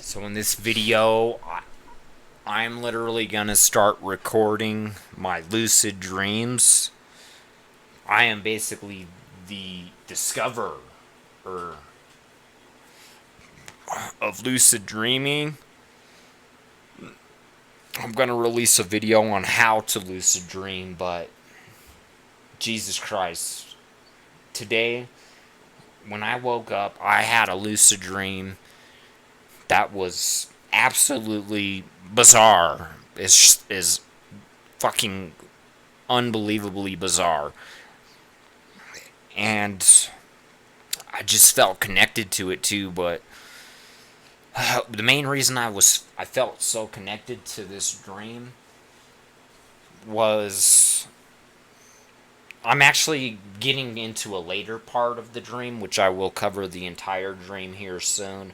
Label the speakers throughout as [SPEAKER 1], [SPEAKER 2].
[SPEAKER 1] So in this video, I'm literally gonna start recording my lucid dreams. I am basically the discoverer of lucid dreaming. I'm gonna release a video on how to lucid dream, but Jesus Christ. Today, when I woke up, I had a lucid dream that was absolutely bizarre. Is fucking unbelievably bizarre. And I just felt connected to it too, but the main reason I felt so connected to this dream was I'm actually getting into a later part of the dream, which I will cover the entire dream here soon.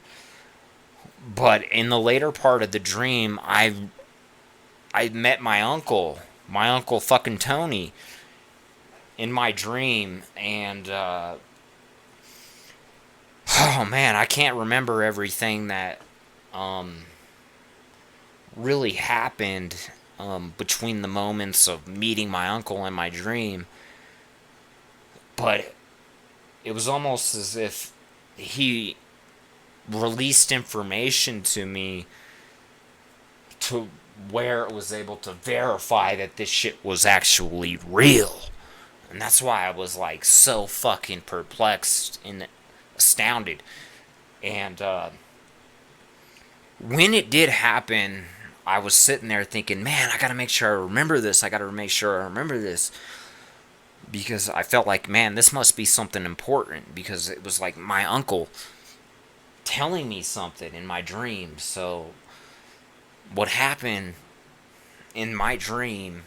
[SPEAKER 1] But in the later part of the dream, I met my uncle fucking Tony, in my dream, and oh man, I can't remember everything that um, really happened between the moments of meeting my uncle and my dream, but it was almost as if he released information to me to where it was able to verify that this shit was actually real. And that's why I was like so fucking perplexed and astounded. And when it did happen, I was sitting there thinking, man, I gotta make sure I remember this. I gotta make sure I remember this. Because I felt like, man, this must be something important. Because it was like my uncle telling me something in my dream. So, what happened in my dream,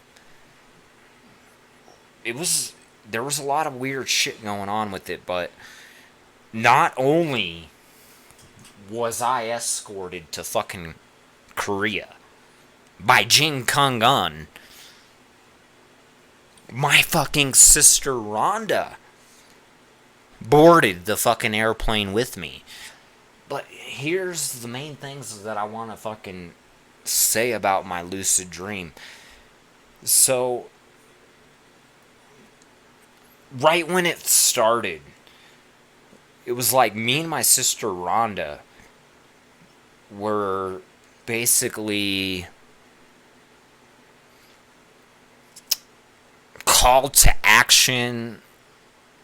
[SPEAKER 1] it was. There was a lot of weird shit going on with it, but not only was I escorted to fucking Korea by Jong-Un, my fucking sister Rhonda boarded the fucking airplane with me. But here's the main things that I want to fucking say about my lucid dream. So, right when it started, it was like me and my sister Rhonda were basically called to action,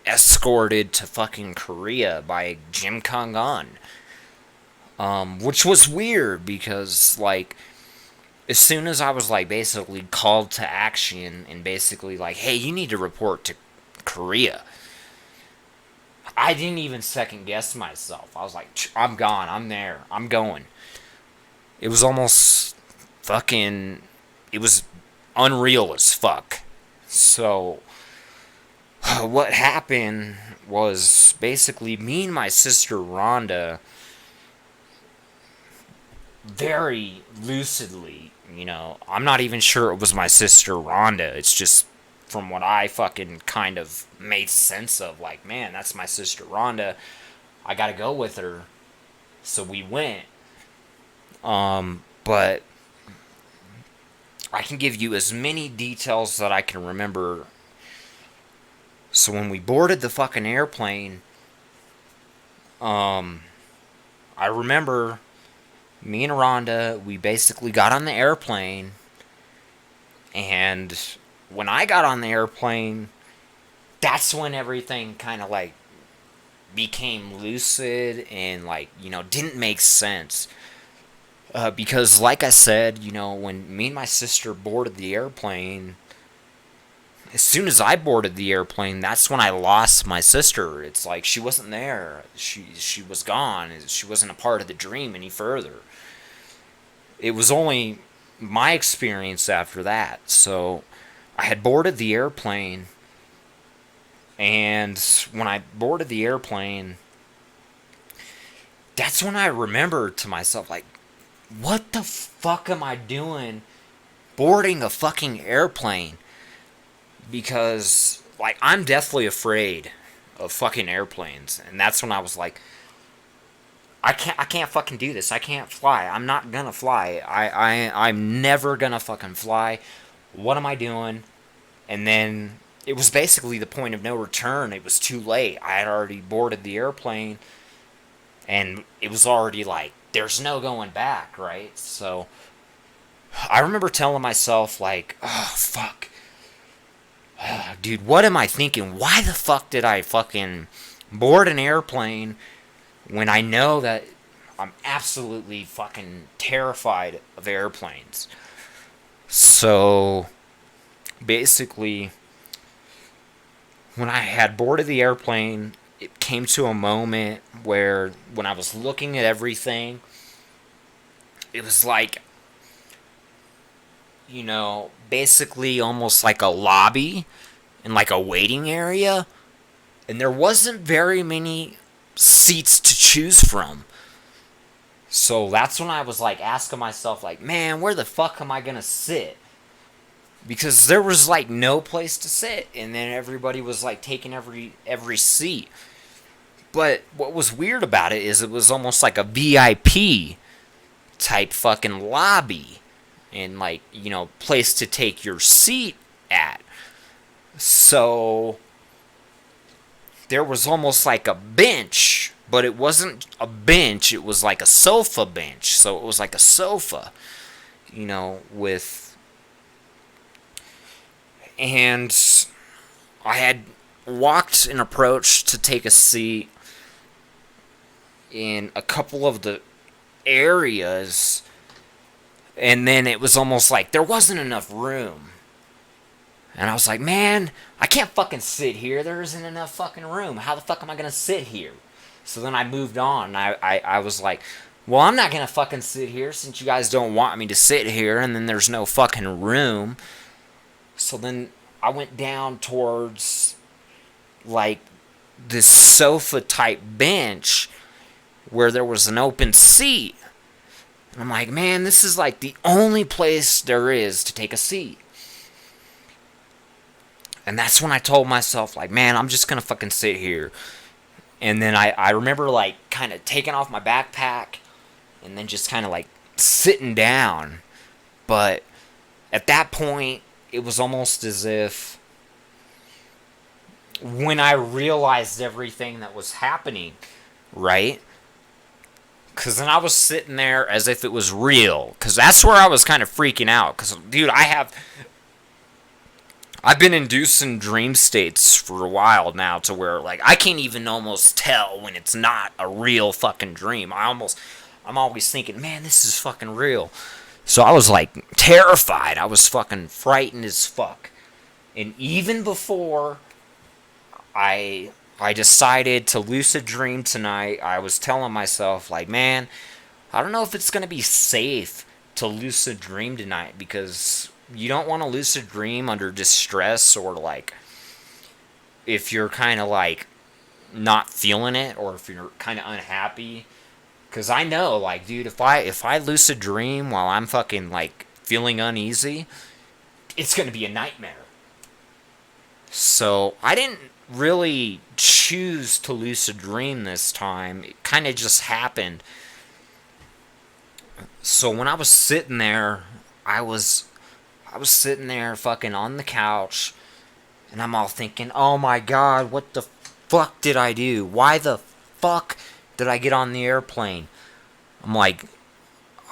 [SPEAKER 1] escorted to fucking Korea by Jim Kong-un. Which was weird because, like, as soon as I was, like, basically called to action and basically, like, hey, you need to report to Korea, I didn't even second guess myself. I was like, I'm gone, I'm there, I'm going. It was almost fucking. It was unreal as fuck. So, what happened was basically me and my sister Rhonda very lucidly, I'm not even sure it was my sister Rhonda. It's just from what I fucking kind of made sense of. Like, man, that's my sister Rhonda. I gotta go with her. So we went. But I can give you as many details that I can remember. So when we boarded the fucking airplane, I remember me and Rhonda, we basically got on the airplane, and when I got on the airplane, that's when everything kind of like became lucid and like, didn't make sense. Because, like I said, when me and my sister boarded the airplane, as soon as I boarded the airplane, that's when I lost my sister. It's like she wasn't there. She was gone. She wasn't a part of the dream any further. It was only my experience after that. So I had boarded the airplane, and when I boarded the airplane, that's when I remembered to myself, like, what the fuck am I doing boarding a fucking airplane? Because, like, I'm deathly afraid of fucking airplanes. And that's when I was like, I can't fucking do this. I can't fly. I'm not gonna fly. I'm never gonna fucking fly. What am I doing? And then it was basically the point of no return. It was too late. I had already boarded the airplane, and it was already like, there's no going back, right? So I remember telling myself, like, oh, fuck. Dude, what am I thinking? Why the fuck did I fucking board an airplane when I know that I'm absolutely fucking terrified of airplanes? So basically, when I had boarded the airplane, it came to a moment where when I was looking at everything, it was like, basically almost like a lobby and like a waiting area. And there wasn't very many seats to choose from. So that's when I was like asking myself, like, man, where the fuck am I gonna sit? Because there was like no place to sit, and then everybody was like taking every seat. But what was weird about it is it was almost like a VIP type fucking lobby and like, place to take your seat at. So there was almost like a bench, but it wasn't a bench, it was like a sofa bench. So it was like a sofa, with. And I had walked and approached to take a seat in a couple of the areas, and then it was almost like there wasn't enough room. And I was like, man, I can't fucking sit here. There isn't enough fucking room. How the fuck am I going to sit here? So then I moved on. I was like, well, I'm not going to fucking sit here since you guys don't want me to sit here, and then there's no fucking room. So then I went down towards like this sofa type bench where there was an open seat. And I'm like, man, this is like the only place there is to take a seat. And that's when I told myself, like, man, I'm just going to fucking sit here. And then I remember like kind of taking off my backpack and then just kind of like sitting down. But at that point, it was almost as if when I realized everything that was happening, right? Because then I was sitting there as if it was real. Because that's where I was kind of freaking out. Because, dude, I've been inducing dream states for a while now to where, like, I can't even almost tell when it's not a real fucking dream. I'm always thinking, man, this is fucking real. So I was, like, terrified. I was fucking frightened as fuck. And even before I decided to lucid dream tonight, I was telling myself, like, man, I don't know if it's going to be safe to lucid dream tonight, because you don't want to lucid dream under distress, or, like, if you're kind of, like, not feeling it, or if you're kind of unhappy. Because I know, like, dude, if I lucid dream while I'm fucking, like, feeling uneasy, it's going to be a nightmare. So I didn't really choose to lucid dream this time. It kind of just happened. So when I was sitting there, I was sitting there fucking on the couch, and I'm all thinking, oh my god, what the fuck did I do? Why the fuck did I get on the airplane? I'm like,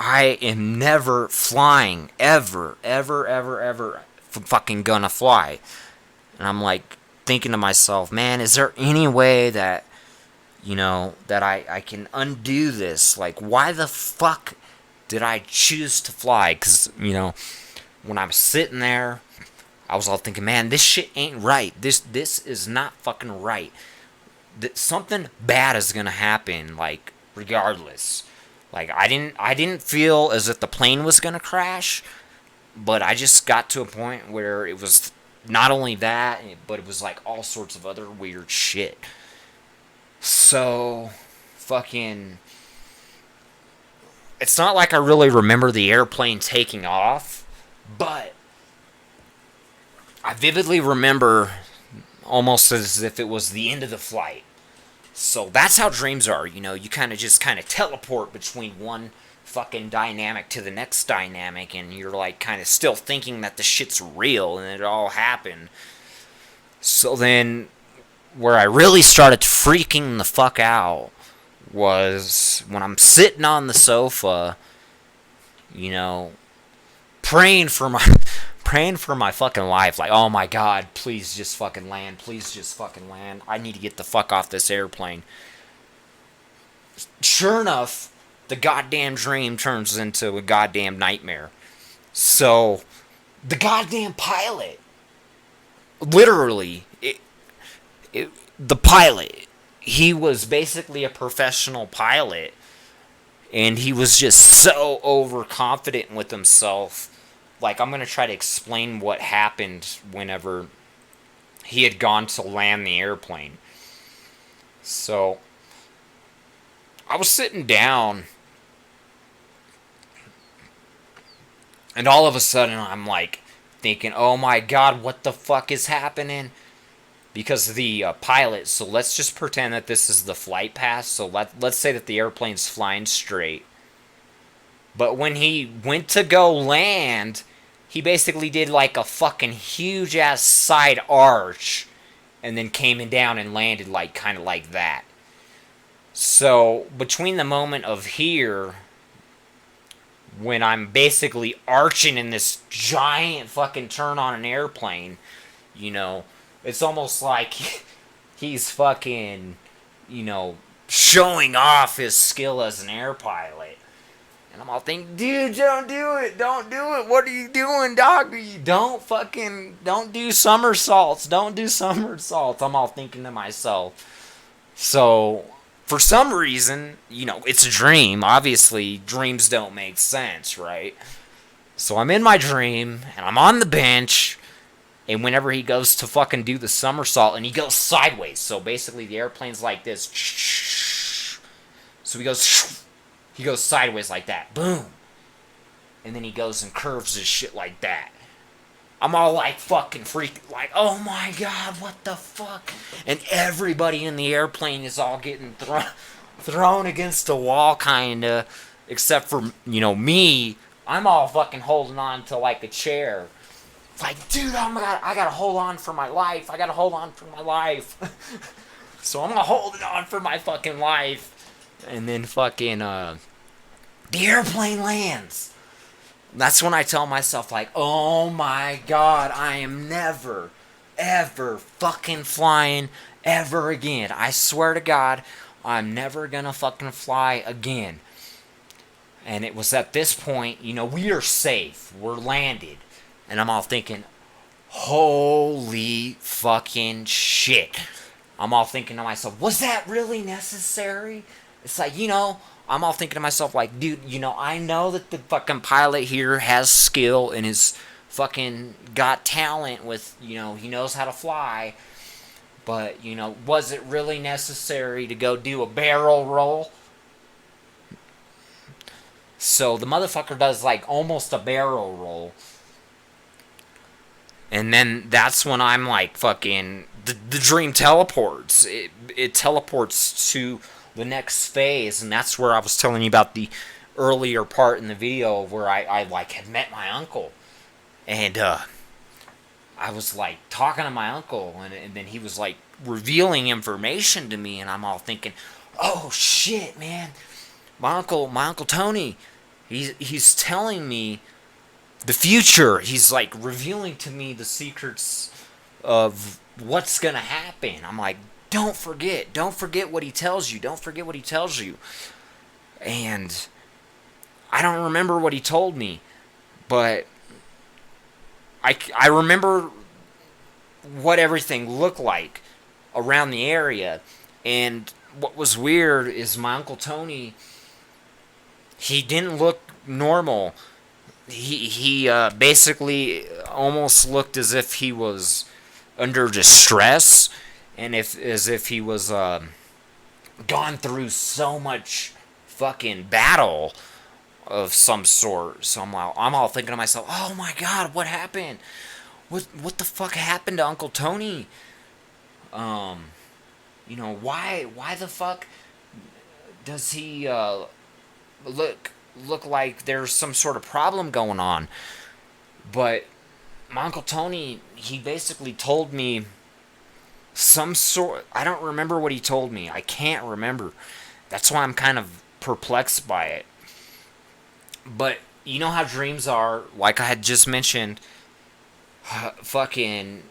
[SPEAKER 1] I am never flying, ever fucking gonna fly. And I'm like thinking to myself, man, is there any way that, that I can undo this? Like, why the fuck did I choose to fly? Because, when I was sitting there, I was all thinking, man, this shit ain't right. This is not fucking right. Something bad is gonna happen, like, regardless. Like, I didn't feel as if the plane was gonna crash, but I just got to a point where it was not only that, but it was like all sorts of other weird shit. So, fucking, it's not like I really remember the airplane taking off, but I vividly remember almost as if it was the end of the flight. So that's how dreams are, you know, you kind of just kind of teleport between one fucking dynamic to the next dynamic, and you're like kind of still thinking that the shit's real and it all happened. So then, where I really started freaking the fuck out was when I'm sitting on the sofa, you know, praying for my praying for my fucking life, like, oh my god, please just fucking land, please just fucking land, I need to get the fuck off this airplane. Sure enough, the goddamn dream turns into a goddamn nightmare. So the goddamn pilot, literally, the pilot, he was basically a professional pilot, and he was just so overconfident with himself. Like, I'm gonna try to explain what happened whenever he had gone to land the airplane. So I was sitting down, and all of a sudden I'm like thinking, oh my god, what the fuck is happening? Because the pilot, so let's just pretend that this is the flight path. So let's say that the airplane's flying straight. But when he went to go land, he basically did like a fucking huge ass side arch and then came in down and landed like kind of like that. So between the moment of here, when I'm basically arching in this giant fucking turn on an airplane, you know, it's almost like he's fucking, you know, showing off his skill as an air pilot. And I'm all thinking, dude, don't do it. Don't do it. What are you doing, dog? You don't do somersaults. Don't do somersaults. I'm all thinking to myself. So, for some reason, you know, it's a dream. Obviously, dreams don't make sense, right? So I'm in my dream, and I'm on the bench, and whenever he goes to fucking do the somersault, and he goes sideways. So basically, the airplane's like this. So he goes sideways like that. Boom. And then he goes and curves his shit like that. I'm all like fucking freaked. Like, oh my god, what the fuck? And everybody in the airplane is all getting thrown against the wall, kinda. Except for, you know, me. I'm all fucking holding on to like a chair. Like, dude, oh my god, I gotta hold on for my life. I gotta hold on for my life. So I'm holding on for my fucking life. And then fucking, the airplane lands. That's when I tell myself, like, oh my god, I am never, ever fucking flying ever again. I swear to God, I'm never gonna fucking fly again. And it was at this point, you know, we are safe. We're landed. And I'm all thinking, holy fucking shit. I'm all thinking to myself, was that really necessary? It's like, you know, I'm all thinking to myself, like, dude, you know, I know that the fucking pilot here has skill and is fucking got talent with, you know, he knows how to fly. But, you know, was it really necessary to go do a barrel roll? So the motherfucker does, like, almost a barrel roll. And then that's when I'm like, fucking, the dream teleports. It teleports to the next phase, and that's where I was telling you about the earlier part in the video where I like had met my uncle, and I was like talking to my uncle, and then he was like revealing information to me, and I'm all thinking, oh shit, man, my uncle Tony, he's telling me the future. He's like revealing to me the secrets of what's gonna happen. I'm like, don't forget what he tells you. Don't forget what he tells you. And I don't remember what he told me, but I remember what everything looked like around the area. And what was weird is my Uncle Tony, he didn't look normal. He basically almost looked as if he was under distress, and as if he was gone through so much fucking battle of some sort. So I'm all thinking to myself, oh my god, what happened? What the fuck happened to Uncle Tony? why the fuck does he look like there's some sort of problem going on? But my Uncle Tony, he basically told me some sort. I don't remember what he told me. I can't remember. That's why I'm kind of perplexed by it. But you know how dreams are, like I had just mentioned, fucking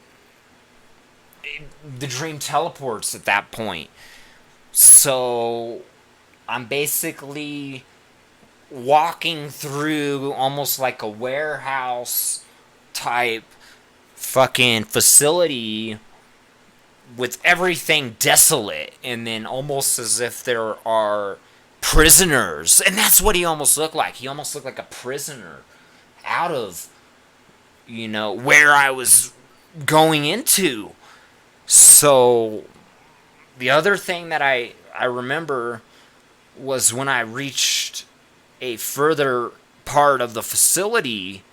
[SPEAKER 1] the dream teleports at that point. So I'm basically walking through almost like a warehouse type fucking facility with everything desolate, and then almost as if there are prisoners. And that's what he almost looked like. He almost looked like a prisoner out of, where I was going into. So the other thing that I remember was when I reached a further part of the facility,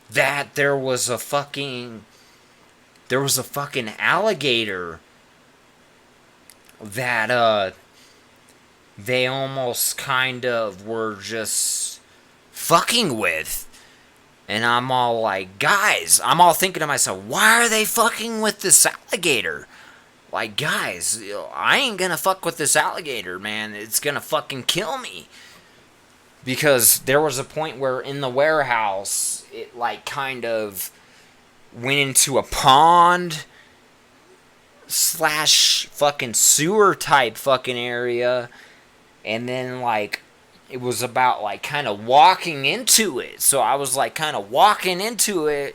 [SPEAKER 1] that there was a fucking alligator that they almost kind of were just fucking with. And I'm all like, guys, I'm all thinking to myself, why are they fucking with this alligator? Like, guys, I ain't gonna fuck with this alligator, man. It's gonna fucking kill me. Because there was a point where in the warehouse, it like kind of went into a pond slash fucking sewer type fucking area. And then like it was about like kind of walking into it. So I was like kind of walking into it.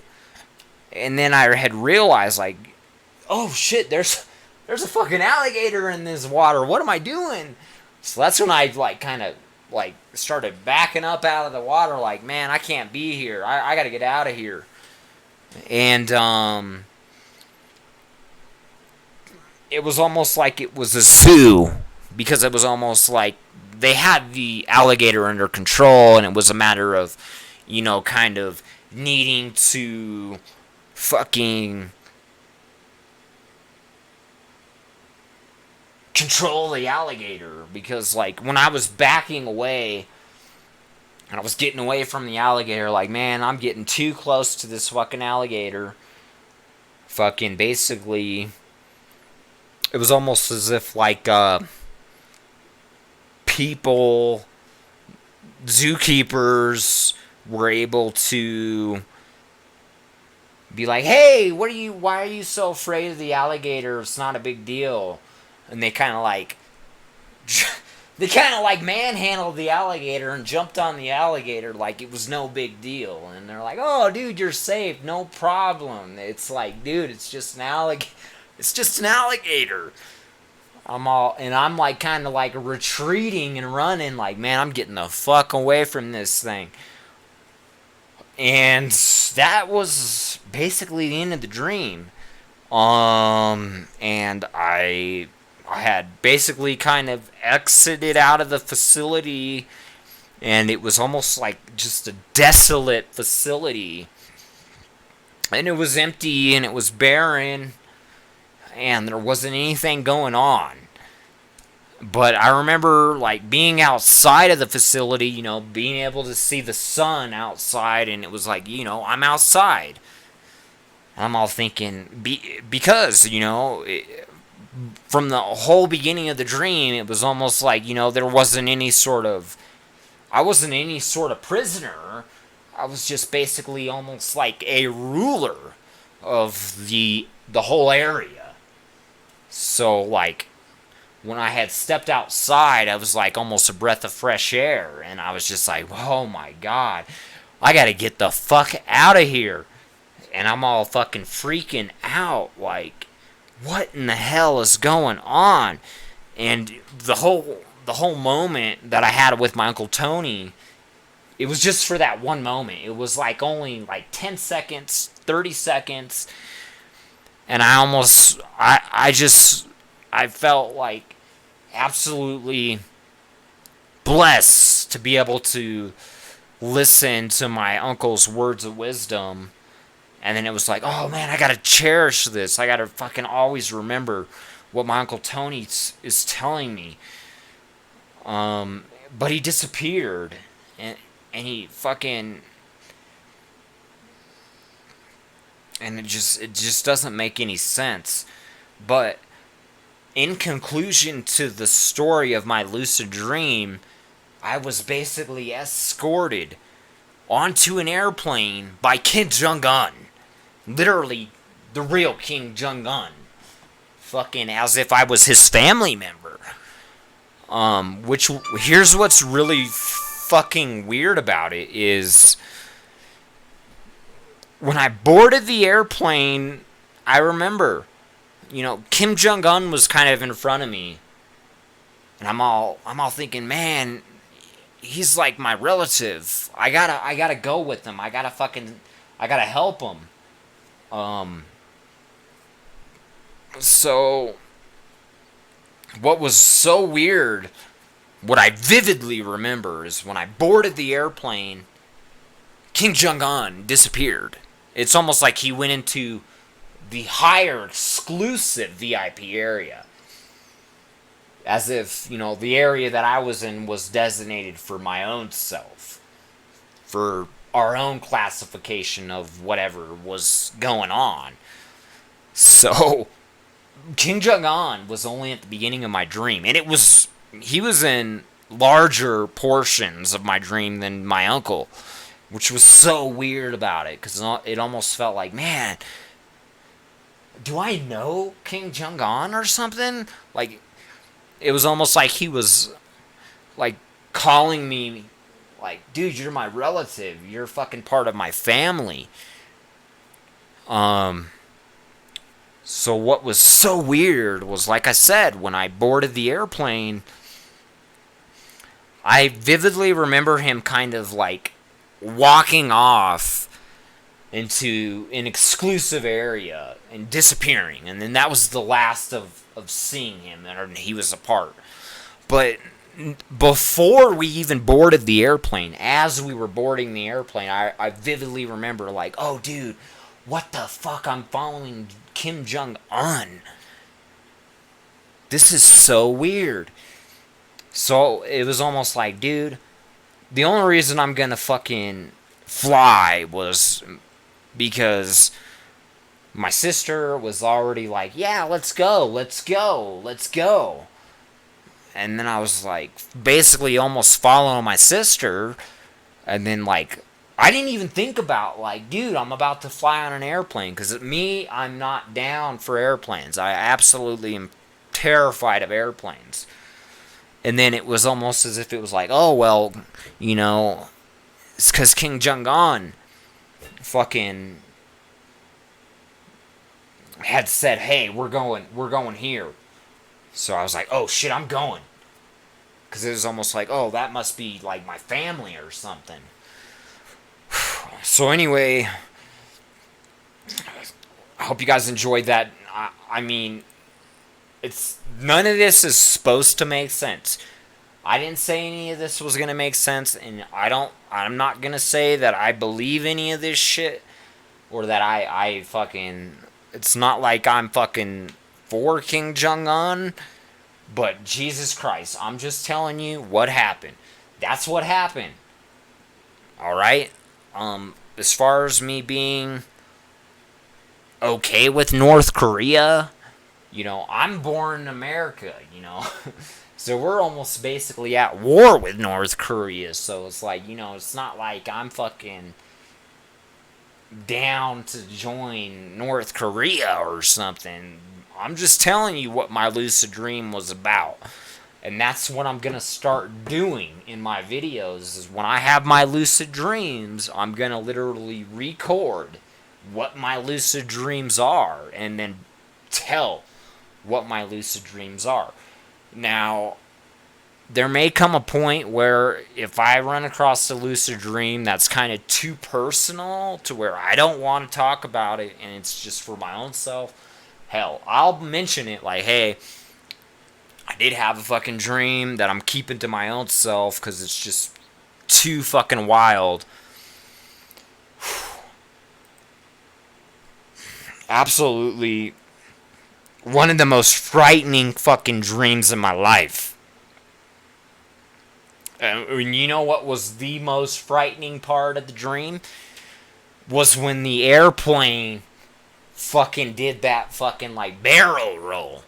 [SPEAKER 1] And then I had realized like, oh shit, there's a fucking alligator in this water. What am I doing? So that's when I like kind of like started backing up out of the water. Like, man, I can't be here. I got to get out of here. And it was almost like it was a zoo, because it was almost like they had the alligator under control, and it was a matter of, kind of needing to fucking control the alligator. Because like when I was backing away and I was getting away from the alligator, like, man, I'm getting too close to this fucking alligator. Fucking basically, it was almost as if like people, zookeepers, were able to be like, hey, why are you so afraid of the alligator? It's not a big deal. And they kind of like manhandled the alligator and jumped on the alligator like it was no big deal. And they're like, oh, dude, you're safe, no problem. It's like, dude, it's just an alligator. It's just an alligator. I'm like kind of like retreating and running, like, man, I'm getting the fuck away from this thing. And that was basically the end of the dream. And I had basically kind of exited out of the facility, and it was almost like just a desolate facility. And it was empty, and it was barren, and there wasn't anything going on. But I remember like being outside of the facility, being able to see the sun outside, and it was like, I'm outside. I'm all thinking, because, from the whole beginning of the dream, it was almost like, there wasn't any sort of, I wasn't any sort of prisoner. I was just basically almost like a ruler of the whole area. So, like, when I had stepped outside, I was like almost a breath of fresh air. And I was just like, oh my God, I gotta get the fuck out of here. And I'm all fucking freaking out, like, what in the hell is going on? And the whole moment that I had with my Uncle Tony, it was just for that one moment. It was like only like 10 seconds, 30 seconds. And I felt like absolutely blessed to be able to listen to my uncle's words of wisdom. And then it was like, oh man, I gotta cherish this. I gotta fucking always remember what my Uncle Tony is telling me. But he disappeared, and he fucking, and it just doesn't make any sense. But in conclusion to the story of my lucid dream, I was basically escorted onto an airplane by Kim Jong-Un. Literally, the real Kim Jong-Un. Fucking as if I was his family member. Which, here's what's really fucking weird about it is, when I boarded the airplane, I remember, Kim Jong-Un was kind of in front of me. And I'm all thinking, man, he's like my relative. I gotta go with him. I gotta help him. So what was so weird, what I vividly remember is when I boarded the airplane, Kim Jong-Un disappeared. It's almost like he went into the higher exclusive VIP area. As if, the area that I was in was designated for my own self. For our own classification of whatever was going on. So, Kim Jong-Un was only at the beginning of my dream. And he was in larger portions of my dream than my uncle. Which was so weird about it. Because it almost felt like, man, do I know Kim Jong-Un or something? Like, it was almost like he was, like, calling me, like, dude, you're my relative. You're fucking part of my family. So what was so weird was, like I said, when I boarded the airplane, I vividly remember him kind of, like, walking off into an exclusive area and disappearing. And then that was the last of seeing him, and he was apart. But before we even boarded the airplane, as we were boarding the airplane, I vividly remember, like, oh, dude, what the fuck? I'm following Kim Jong-Un. This is so weird. So it was almost like, dude, the only reason I'm gonna fucking fly was because my sister was already like, yeah, let's go. And then I was like, basically almost following my sister. And then, like, I didn't even think about, like, dude, I'm about to fly on an airplane. Because I'm not down for airplanes. I absolutely am terrified of airplanes. And then it was almost as if it was like, oh, well, it's because Kim Jong-Un fucking had said, hey, we're going here. So I was like, oh shit, I'm going. Because it was almost like, oh, that must be like my family or something. So anyway, I hope you guys enjoyed that. I mean, none of this is supposed to make sense. I didn't say any of this was gonna make sense, and I'm not gonna say that I believe any of this shit, or that I fucking, it's not like I'm fucking for Kim Jong-Un, but Jesus Christ, I'm just telling you what happened. That's what happened. Alright? As far as me being okay with North Korea, I'm born in America, So we're almost basically at war with North Korea. So it's like, it's not like I'm fucking down to join North Korea or something. I'm just telling you what my lucid dream was about. And that's what I'm going to start doing in my videos. Is when I have my lucid dreams, I'm going to literally record what my lucid dreams are. And then tell what my lucid dreams are. Now, there may come a point where if I run across a lucid dream that's kind of too personal to where I don't want to talk about it and it's just for my own self, hell, I'll mention it like, hey, I did have a fucking dream that I'm keeping to my own self because it's just too fucking wild. Absolutely One of the most frightening fucking dreams of my life. And you know what was the most frightening part of the dream? Was when the airplane fucking did that fucking like barrel roll.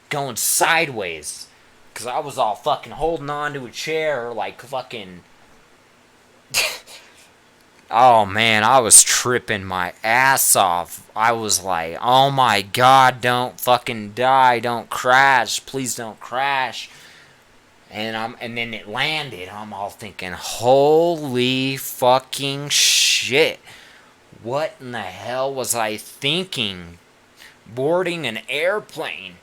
[SPEAKER 1] Going sideways. Because I was all fucking holding on to a chair like fucking. Oh man, I was tripping my ass off. I was like, oh my god, don't fucking die, don't crash, please don't crash. And then it landed. I'm all thinking, holy fucking shit. What in the hell was I thinking? Boarding an airplane